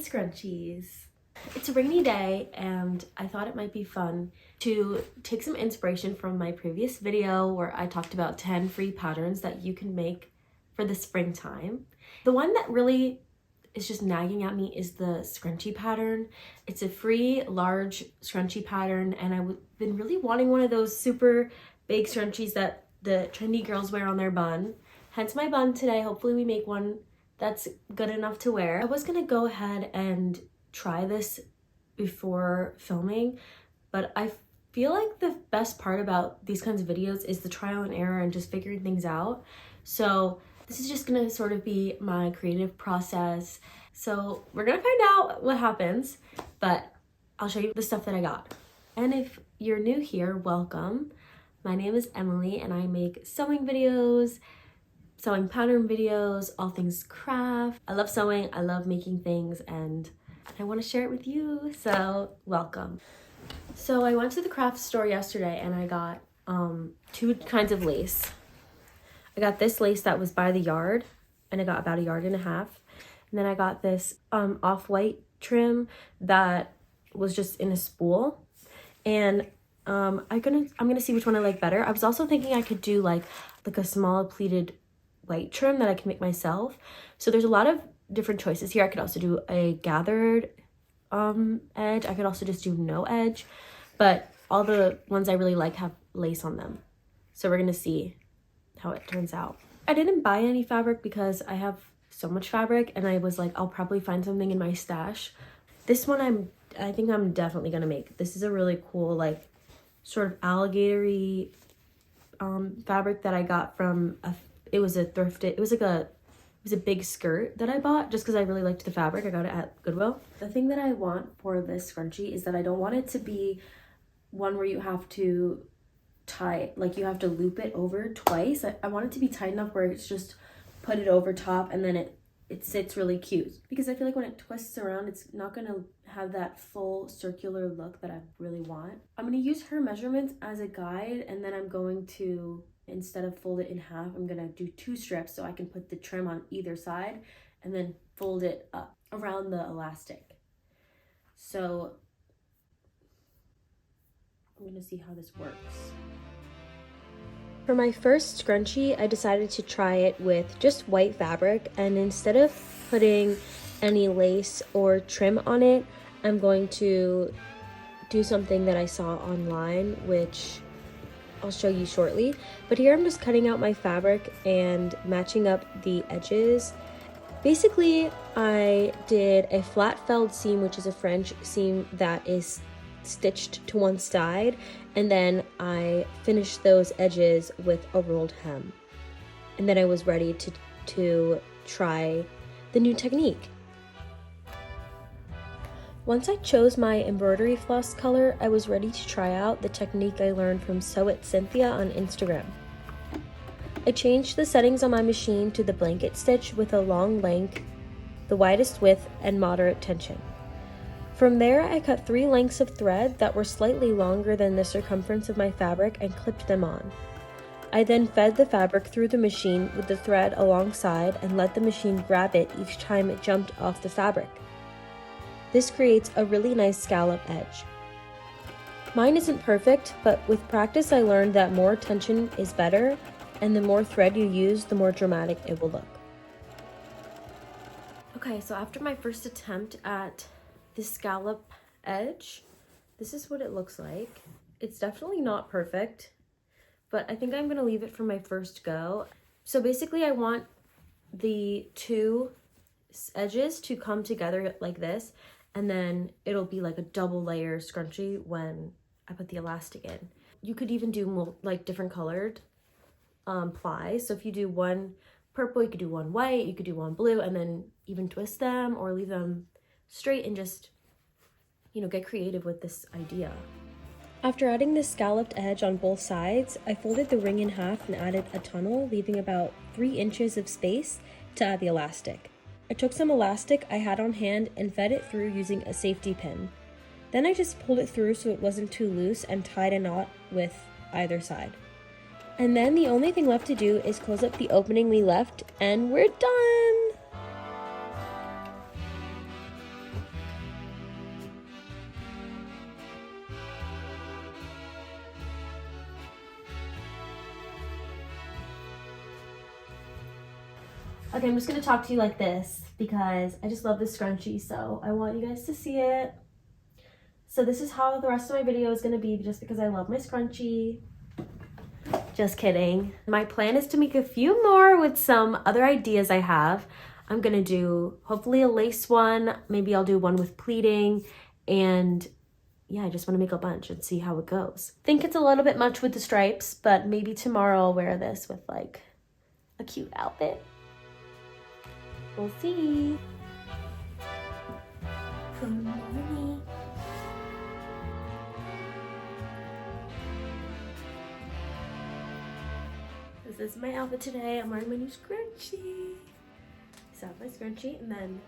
Scrunchies. It's a rainy day and I thought it might be fun to take some inspiration from my previous video where I talked about 10 free patterns that you can make for the springtime. The one that really is just nagging at me is the scrunchie pattern. It's a free large scrunchie pattern and I've been really wanting one of those super big scrunchies that the trendy girls wear on their bun. Hence my bun today. Hopefully we make one that's good enough to wear. I was gonna go ahead and try this before filming, but I feel like the best part about these kinds of videos is the trial and error and just figuring things out. So this is just gonna sort of be my creative process. So we're gonna find out what happens, but I'll show you the stuff that I got. And if you're new here, welcome. My name is Emily and I make sewing videos, sewing pattern videos, all things craft. I love sewing, I love making things, and I want to share it with you, so welcome. So I went to the craft store yesterday and I got two kinds of lace. I got this lace that was by the yard and I got about 1.5 yards. And then I got this off-white trim that was just in a spool. And I'm gonna see which one I like better. I was also thinking I could do like a small pleated white trim that I can make myself. So there's a lot of different choices here. I could also do a gathered edge. I could also just do no edge, but all the ones I really like have lace on them. So we're gonna see how it turns out. I didn't buy any fabric because I have so much fabric and I was like, I'll probably find something in my stash. This one I think I'm definitely gonna make. This is a really cool, like sort of alligatory fabric that I got from it was a thrifted, it was a big skirt that I bought just because I really liked the fabric. I got it at Goodwill. The thing that I want for this scrunchie is that I don't want it to be one where you have to tie, like you have to loop it over twice. I want it to be tight enough where it's just put it over top and then it sits really cute. Because I feel like when it twists around, it's not gonna have that full circular look that I really want. I'm gonna use her measurements as a guide, and then I'm going to, instead of fold it in half, I'm gonna do 2 strips so I can put the trim on either side and then fold it up around the elastic. So I'm gonna see how this works. For my first scrunchie, I decided to try it with just white fabric, and instead of putting any lace or trim on it, I'm going to do something that I saw online, which I'll show you shortly. But here I'm just cutting out my fabric and matching up the edges. Basically, I did a flat felled seam, which is a French seam that is stitched to one side, and then I finished those edges with a rolled hem. And then I was ready to try the new technique. Once I chose my embroidery floss color, I was ready to try out the technique I learned from Sew It Cynthia on Instagram. I changed the settings on my machine to the blanket stitch with a long length, the widest width, and moderate tension. From there, I cut 3 lengths of thread that were slightly longer than the circumference of my fabric and clipped them on. I then fed the fabric through the machine with the thread alongside and let the machine grab it each time it jumped off the fabric. This creates a really nice scallop edge. Mine isn't perfect, but with practice I learned that more tension is better, and the more thread you use, the more dramatic it will look. Okay, so after my first attempt at the scallop edge, this is what it looks like. It's definitely not perfect, but I think I'm gonna leave it for my first go. So basically I want the 2 edges to come together like this, and then it'll be like a double layer scrunchie when I put the elastic in. You could even do like different colored plies. So if you do one purple, you could do one white, you could do one blue, and then even twist them or leave them straight and just, you know, get creative with this idea. After adding the scalloped edge on both sides, I folded the ring in half and added a tunnel, leaving about 3 inches of space to add the elastic. I took some elastic I had on hand and fed it through using a safety pin. Then I just pulled it through so it wasn't too loose and tied a knot with either side. And then the only thing left to do is close up the opening we left, and we're done! Okay, I'm just gonna talk to you like this because I just love this scrunchie, so I want you guys to see it. So this is how the rest of my video is gonna be just because I love my scrunchie. Just kidding. My plan is to make a few more with some other ideas I have. I'm gonna do hopefully a lace one, maybe I'll do one with pleating, and yeah, I just want to make a bunch and see how it goes. I think it's a little bit much with the stripes, but maybe tomorrow I'll wear this with like a cute outfit. We'll see. Good morning. This is my outfit today. I'm wearing my new scrunchie. So my scrunchie, and then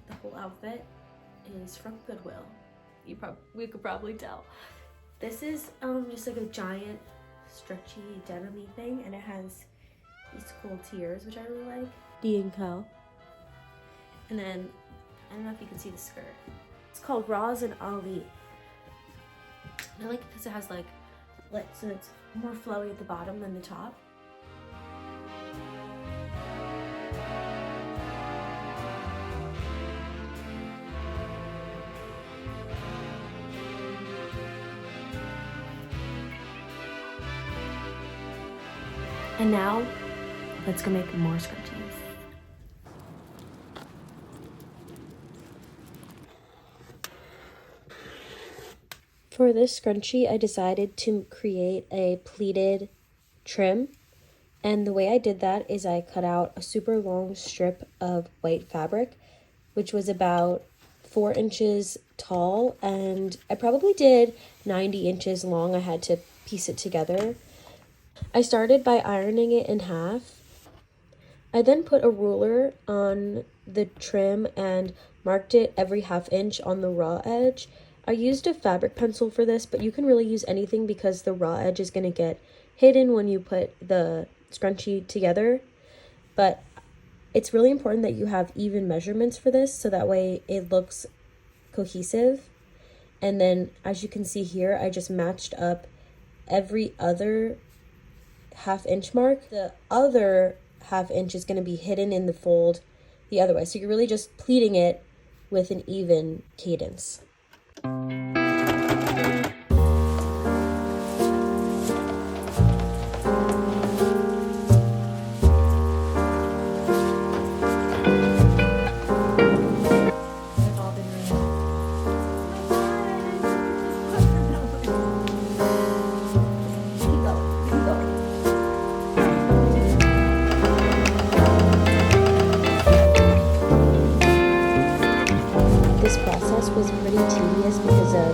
the whole outfit is from Goodwill. We could probably tell. This is just like a giant stretchy denim-y thing, and it has these cool tiers, which I really like. D&Co. And then, I don't know if you can see the skirt. It's called Roz and Ali. I like it because it has like, so it's more flowy at the bottom than the top. And now, let's go make more scrunchies. For this scrunchie, I decided to create a pleated trim. And the way I did that is I cut out a super long strip of white fabric, which was about 4 inches tall, and I probably did 90 inches long. I had to piece it together. I started by ironing it in half. I then put a ruler on the trim and marked it every 1/2 inch on the raw edge. I used a fabric pencil for this, but you can really use anything because the raw edge is going to get hidden when you put the scrunchie together. But it's really important that you have even measurements for this so that way it looks cohesive. And then as you can see here, I just matched up every other 1/2 inch mark. The other 1/2 inch is going to be hidden in the fold the other way. So you're really just pleating it with an even cadence. Was pretty tedious because of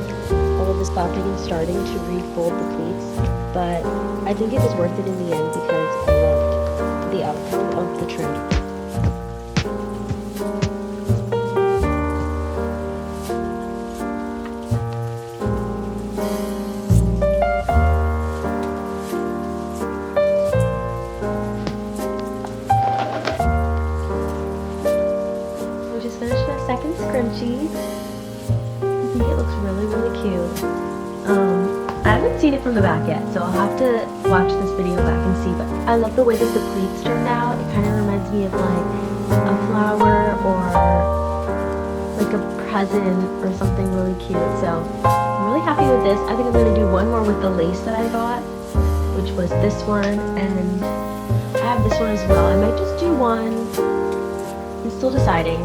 all of this stopping and starting to refold the pleats, but I think it was worth it in the end because I loved the outcome of the trim. We just finished our second scrunchie. I think it looks really cute. I haven't seen it from the back yet, so I'll have to watch this video back and see, but I love the way that the pleats turned out. It kind of reminds me of like a flower or like a present or something really cute, so I'm really happy with this. I think I'm going to do one more with the lace that I got, which was this one, and I have this one as well. I might just do one. I'm still deciding.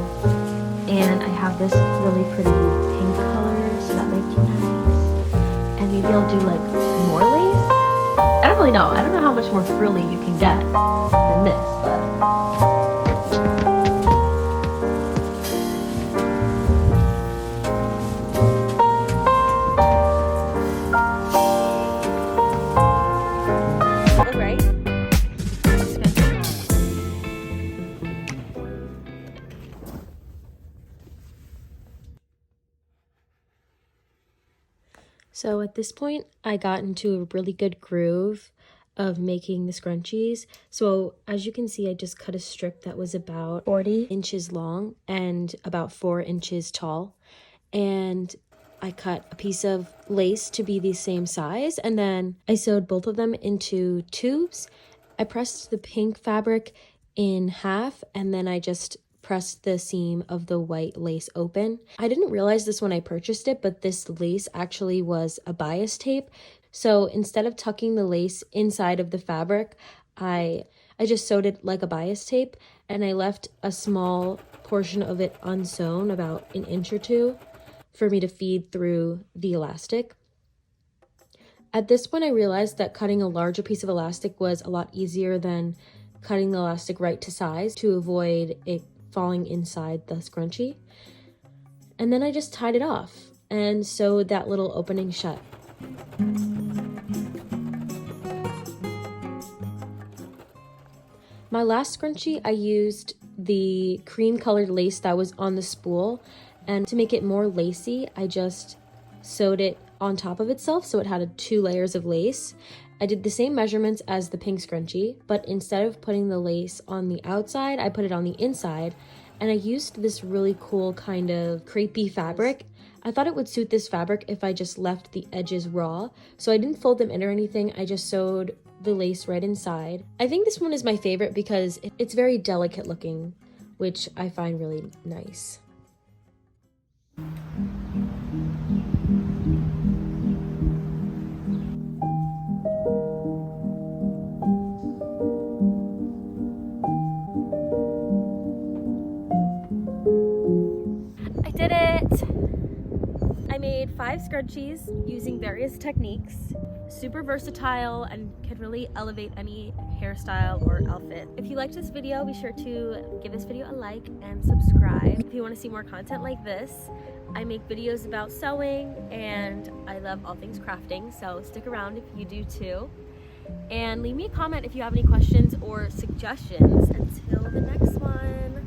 And I have this really pretty pink color, so that might be nice. And maybe I'll do like more lace. I don't really know. I don't know how much more frilly you can get than this, but so at this point, I got into a really good groove of making the scrunchies. So as you can see, I just cut a strip that was about 40 inches long and about 4 inches tall. And I cut a piece of lace to be the same size, and then I sewed both of them into tubes. I pressed the pink fabric in half, and then I just pressed the seam of the white lace open. I didn't realize this when I purchased it, but this lace actually was a bias tape. So instead of tucking the lace inside of the fabric, I just sewed it like a bias tape, and I left a small portion of it unsewn, about an inch or two, for me to feed through the elastic. At this point, I realized that cutting a larger piece of elastic was a lot easier than cutting the elastic right to size to avoid it falling inside the scrunchie. And then I just tied it off and sewed that little opening shut. My last scrunchie, I used the cream colored lace that was on the spool, and to make it more lacy, I just sewed it on top of itself so it had 2 layers of lace. I did the same measurements as the pink scrunchie, but instead of putting the lace on the outside, I put it on the inside, and I used this really cool kind of crepey fabric. I thought it would suit this fabric if I just left the edges raw, so I didn't fold them in or anything. I just sewed the lace right inside. I think this one is my favorite because it's very delicate looking, which I find really nice. I did it! I made 5 scrunchies using various techniques. Super versatile and can really elevate any hairstyle or outfit. If you liked this video, be sure to give this video a like and subscribe. If you want to see more content like this, I make videos about sewing and I love all things crafting, so stick around if you do too. And leave me a comment if you have any questions or suggestions. Until the next one.